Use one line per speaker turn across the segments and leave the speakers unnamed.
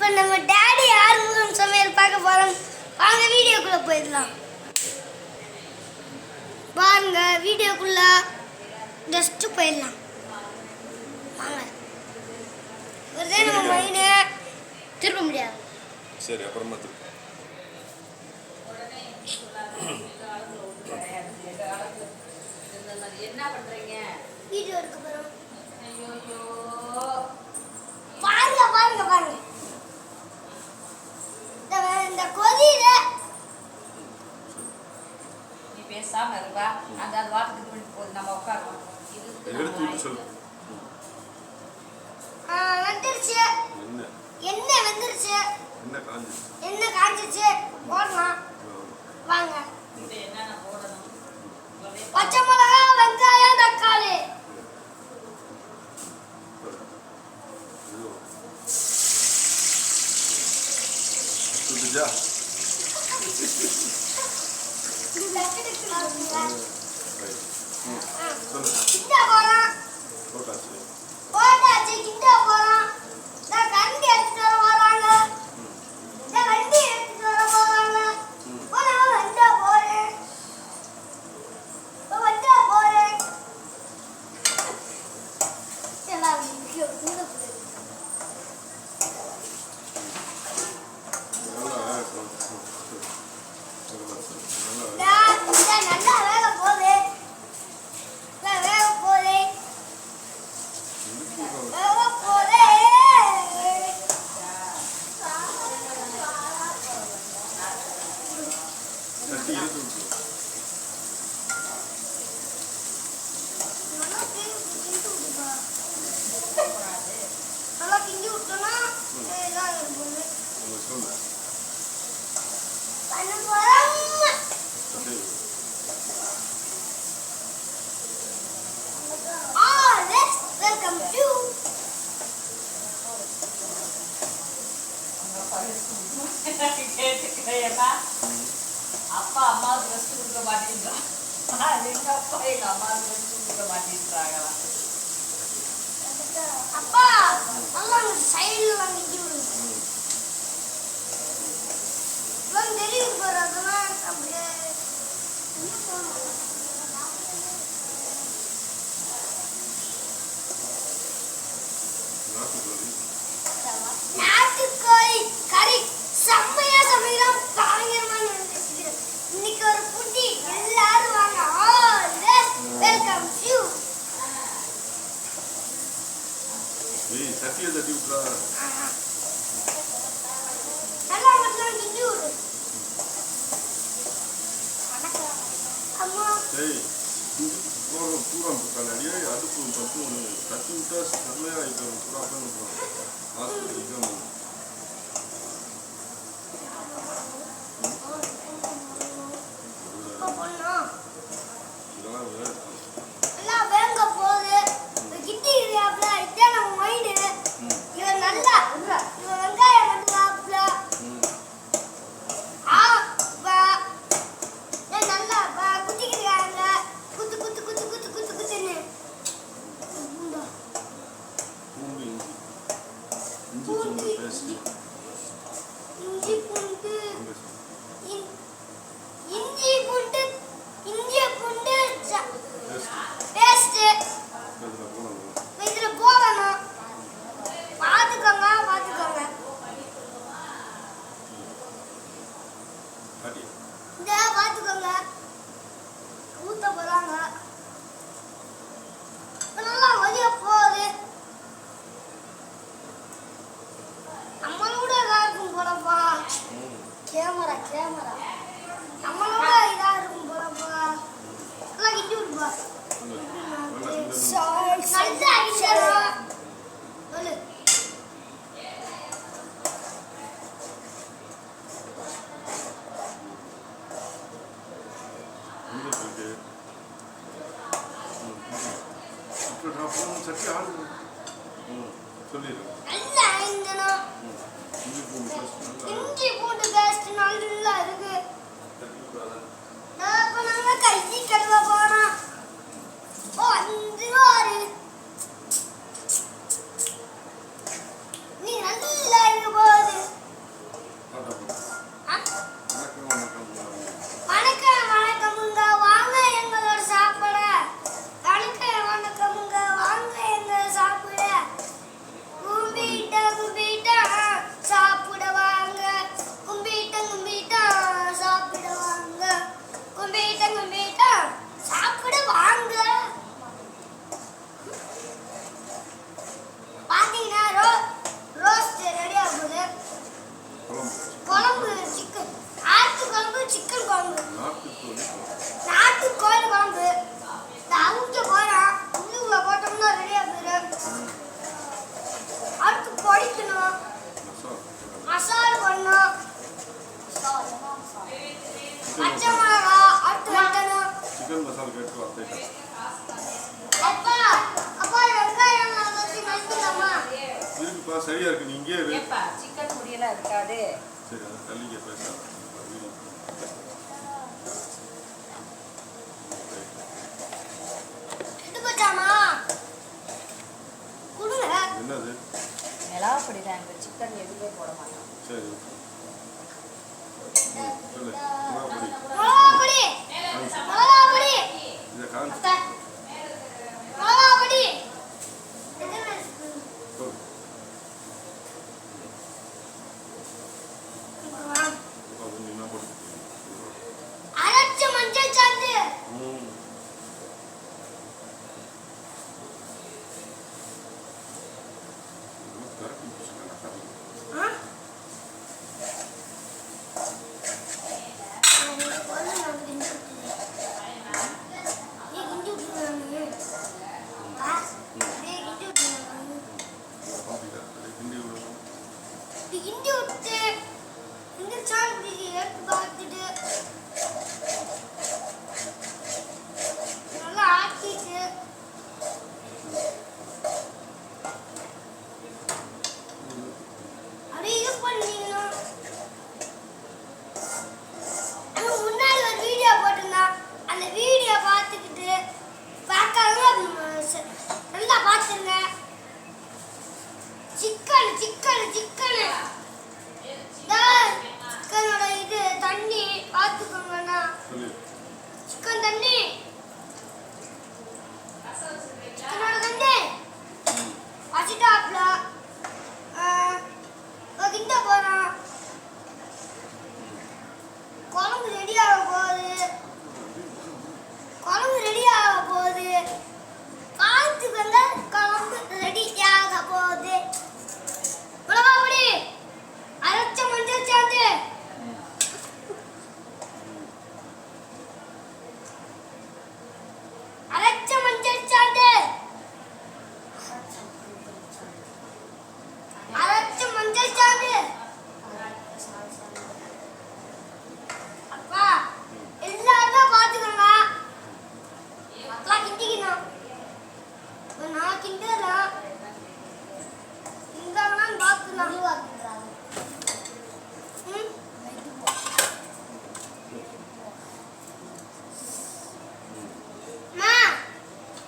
இப்போ நம்ம டாடி ஆறுமுகம் சமையல் பார்க்க போறோம். வாங்க வீடியோக்குள்ள போயிடலாம். பாருங்க வீடியோக்குள்ள ஜஸ்ட் போயிடலாம். வாங்க. ஒருதே நம்ம மைண்ட் திரும்ப முடியாது.
சரி அப்புறமா திரும்ப.
என்ன பண்றீங்க?
வீடியோ எடுக்க போறோம்.
ஐயோ
பாருங்க பாருங்க பாருங்க. இந்த கொதியில
நீ பேசாம இருப்பா. அந்த வாட்டத்துக்கு போய் போகுது, நம்ம உட்காருவோம்.
எடுத்து சொல்லு.
வந்துருச்சு. என்ன வந்துருச்சு? என்ன காஞ்சிச்சு? போடலாம். வாங்க.
என்னென்ன போடணும்?
பச்சை மிளகா, வெங்காயம், தக்காளி. கிட்ட போறோம். போட்டாச்சு. கிட்ட போறோம். நான் கண்டி எடுத்துட்டு வர போறாங்க. நான் வண்டி எடுத்துட்டு வர போறாங்க. நான் வண்டா போறேன். வண்டா போறேன். எல்லாம் வீடியோ கூட போகுது. நல்லா வேக போகுது. வேக போகுது. வேக போகுது. நல்லா கிண்டி விட்டோம்னா இதான் இருக்கும். பண்ண போறோம். Welcome to
அப்பா அம்மாவுக்கு ரெஸ்ட் கொடுக்க மாட்டேங்கிறான். எங்க அப்பா எங்க அம்மாவுக்கு ரெஸ்ட் கொடுக்க மாட்டேங்கிறாங்களா?
அப்பா நல்லா சைடுல வாங்கி விடுங்க. தெரியுது பாரு, அதெல்லாம் அப்படியே நாட்டுக்கோழி கறி செம்மையா சமைக்கிறோம். பயங்கரமா இருந்துச்சு. இன்னைக்கு ஒரு புட்டி எல்லாரும் வாங்க. Welcome you.
சட்டியை தட்டி விட்டுறா.
நல்லா மட்டும் கிண்டி விடு. அம்மா
பூரம் கலடியே அடுப்பு பத்து தட்டி விட்டா செம்மையாக ஆகிடும். பூரா ஹாஸ்பிட்டலுக்கு
எல்லாம் வேங்க போகுது. கிட்டி இருக்காப்ல. இதான் நம்ம மைண்டு. இவன் நல்லா இவன் வெங்காயம் வந்துடாப்ல. நல்லா குத்திக்கிறாங்க. குத்து குத்து குத்து குத்து குத்து குத்துன்னு இஞ்சி பூண்டு இஞ்சி பூண்டு இஞ்சி பூண்டு பேஸ்ட் இதுல போடணும். பார்த்துக்கோங்க பார்த்துக்கோங்க. இந்த பார்த்துக்கோங்க. ஊத்த போறாங்க. நல்லா வலிய போகுது. நம்மளோட இதா இருக்கும் போலப்பா. கேமரா நம்மளோட இதா இருக்கும் போலப்பா. நல்லா கிண்டி விடுப்பா. நல்லா அடிச்சிடலாம். சொல்லு.
சட்டி ஆடு சொல்லிடு.
நல்லா அடிக்கணும். இஞ்சி பூண்டு பேஸ்ட் நல்லா இருக்கு. நான் இப்ப நாங்க கையை கழுவ போறோம். வந்துருவாரு. நீ நல்லா இருக்க போகுது.
ரெடியா இருக்கு நீங்க இரு.
ஏப்பா சிக்கன் பொரியலா இருக்காது.
சரி அது தள்ளிக்க பேசாத.
இது பச்சாமா குடுங்க.
என்னது?
மிளகா பொடி தான், இந்த சிக்கன் எதுவுமே போட மாட்டோம்.
சரி சொல்லு. மிளகாப்பொடி.
மிளகாப்பொடி. மிளகாப்பொடி.
இதை காமி.
அத்தை. மிளகாப்பொடி.
சொல்லு. அது நீ என்ன போட்டு
அரைச்ச மஞ்சள் சாந்து. ஆ? கிண்டி விட்டு இந்த சாந்து எடுத்து பார்த்துட்டு நல்லா ஆக்கிட்டு அப்படியே இது பண்ணீங்கன்னா முன்னாடி ஒரு வீடியோ போட்டிருந்தான். அந்த வீடியோ பார்த்துக்கிட்டு நல்லா பார்த்துருங்க. சிக்கன் சிக்கன் சிக்கனு சிக்கனோட இது தண்ணி பார்த்துக்கோங்கண்ணா. சிக்கன் தண்ணி சிக்கனோட தண்ணி வச்சுட்டாப்ல கிண்ட போறோம். குழம்பு ரெடியாக போகுது. குழம்பு ரெடியாக போகுது. பார்த்துக்கோங்க, குழம்பு ரெடியாக போகுது. மிளகாப்பொடி, அரைச்ச மஞ்சள் சாந்து, அரைச்ச மஞ்சள் சாந்து, அரைச்ச மஞ்சள் சாந்து. அப்பா எல்லாரும் பார்த்துக்கோங்க. அப்பா கிண்டிக்கணும். நான் கிண்டலாம் கிண்டலாம் பார்த்துக்கலாம்.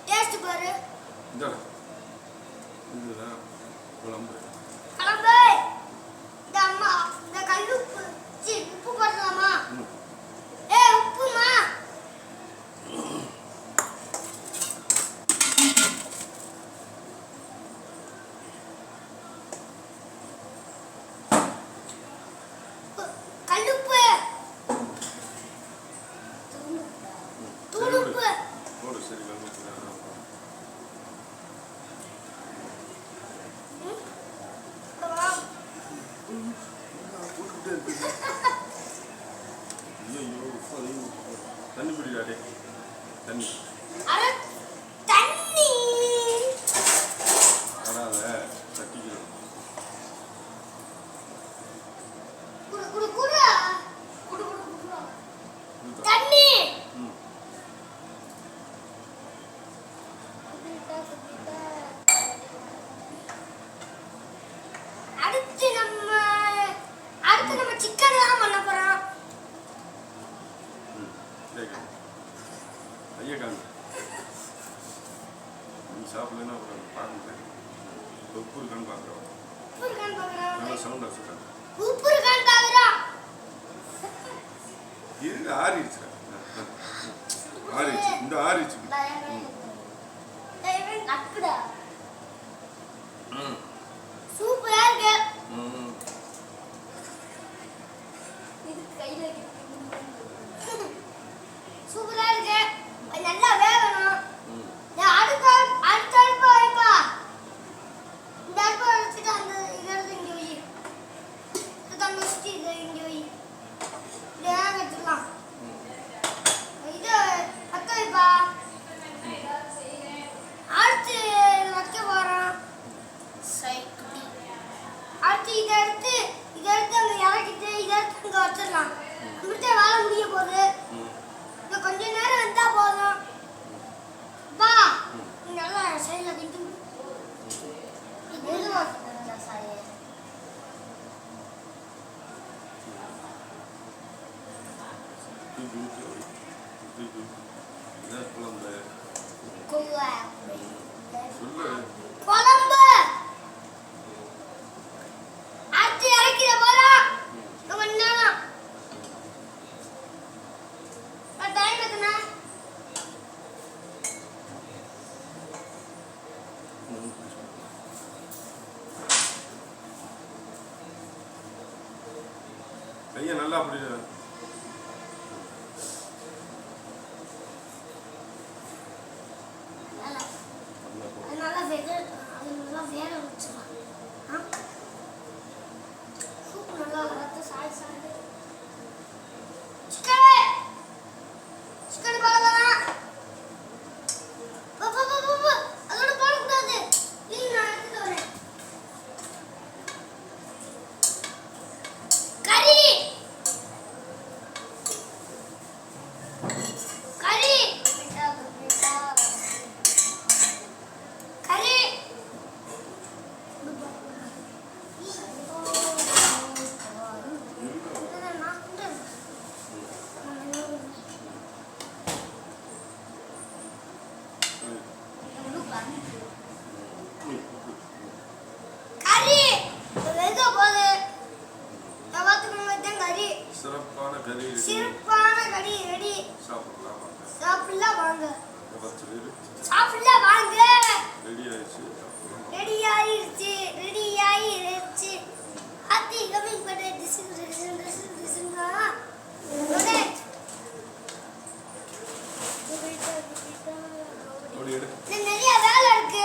டேஸ்ட் பாரு.
இதுதான் குழம்பு.
குழம்பு இந்த அம்மா இந்த கல்லுப்பு உப்பு போடலாமா? உப்புமா கல்லுப்பு தூளுப்பு.
போடு சரி கலந்து. தண்ணி பிடிக்காடே தண்ணி
தண்ணி
அடாத தட்டிக்கணும்.
குடு குடு குடு குடு குடு குடு தண்ணி. அடுத்து நம்ம சிக்கன் தான் பண்ண போறோம்.
ஐயா காமி. நீ சாப்பிடலன்னா அப்புறம் பார்க்க உப்பு இருக்கான்னு பார்க்குறோம்.
உப்பு இருக்கான்னு பார்க்குறோம்.
நல்லா சவுண்ட் வச்சுருக்காங்க.
உப்பு இருக்கான்னு பார்க்குறோம்.
இது ஆறிடுச்சு. ஆறிடுச்சு. இந்த ஆறிடுச்சு.
நக்குடா சூப்பரா இருக்கு. இது கையில சூப்பரா இருக்கு. நல்லா வேகணும். அடுத்த அடுப்பு வைப்பா. இந்த அடுப்பு வச்சுட்டு அந்த இடத்துல இங்கே வை. அந்த வச்சுட்டு இதை இங்கே வை. இதை வச்சுக்கலாம். இது பத்த வைப்பா. அடுத்து வைக்க போறோம். அடுத்து இதை எடுத்து அங்கே இறக்கிட்டு இதை எடுத்து அங்கே வச்சிடலாம். இப்படித்தான் வேலை முடிய போகுது. இன்னும் கொஞ்ச நேரம் வந்தா போதும். பா நல்லா சைடில் கிண்டு. இது
என்ன குழம்பு சொல்லு.
குழம்பு அரைச்சி இறக்கிற போதும் கொஞ்ச நேரம் டைம் இருக்குண்ணா.
கையை நல்லா அப்படி
நல்லா வேக வச்சிடலாம். சூப்பு நல்லா வளர்த்து சாய் சாய் சிக்கன் போடலாம். அதோட போடக்கூடாது. நான் எடுத்துட்டு வரேன். கறி கறி கறி கறி வெங்க போது கறி
சிறப்பான கறி
சிறப்பான கறி ரெடி.
சாப்பிடலாம்
சாப்பிடலாம் வாங்க.
10 பேர்
சாப்பிடலாம் வாங்க.
ரெடி ஆயிடுச்சு.
ரெடி ஆயிருச்சு. ஹாத்தி கமிங் பண்ண டிஸ்ங்க
அப்படி எடு.
நிறைய வேலை இருக்கு.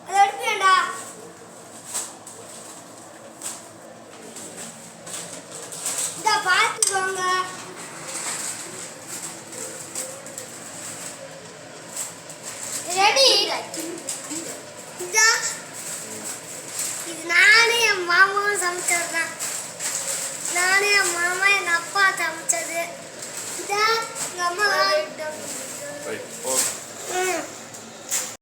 அதை எடுப்பேன்டா. இந்த பார்த்துக்கோங்க. ரெடி. இது நானே என் மாமாவும் சமைச்சது தான். நானே என் மாமா